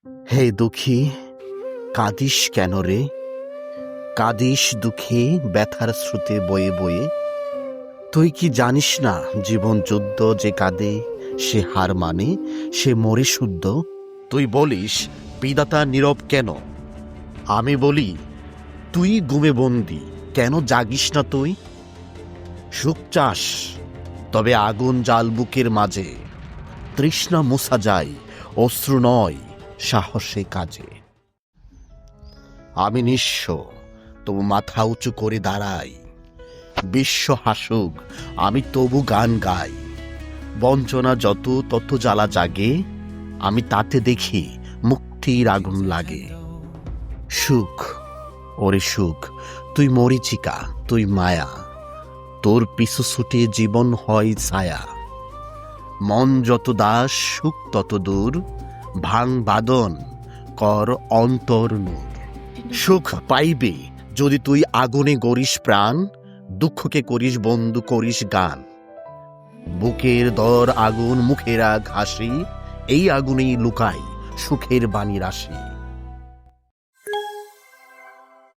হে দুঃখী, কাঁদিস কেন রে? কাঁদিস দুঃখে ব্যথার স্রোতে বয়ে বয়ে। তুই কি জানিস না জীবন যুদ্ধ যে কাঁদে সে হার মানে, সে মরে শুদ্ধ। তুই বলিস বিধাতা নীরব কেন, আমি বলি তুই ঘুমে বন্দি, কেন জাগিস না তুই? সুখ চাস তবে আগুন জাল বুকের মাঝে, তৃষ্ণা মুছা যায় অশ্রু নয় সাহসে কাজে। আমি নিঃস্ব তবু মাথা উঁচু করে দাঁড়াই, বিশ্ব হাসুক আমি তবু গান গাই। বঞ্চনা যত তত জ্বালা জাগে, আমি তাতে দেখি মুক্তির আগুন লাগে। সুখ ওরে সুখ, তুই মরিচিকা, তুই মায়া, তোর পিছু ছুটে জীবন হয় ছায়া। মন যত দাস সুখ তত দূর, ভাঙ বাদন কর অন্তর নূর। সুখ পাইবে যদি তুই আগুনে গড়িস প্রাণ, দুঃখকে করিস বন্ধু করিস গান। বুকের দর আগুন মুখের আগ হাসি, এই আগুনেই লুকাই সুখের বাণী রাশি।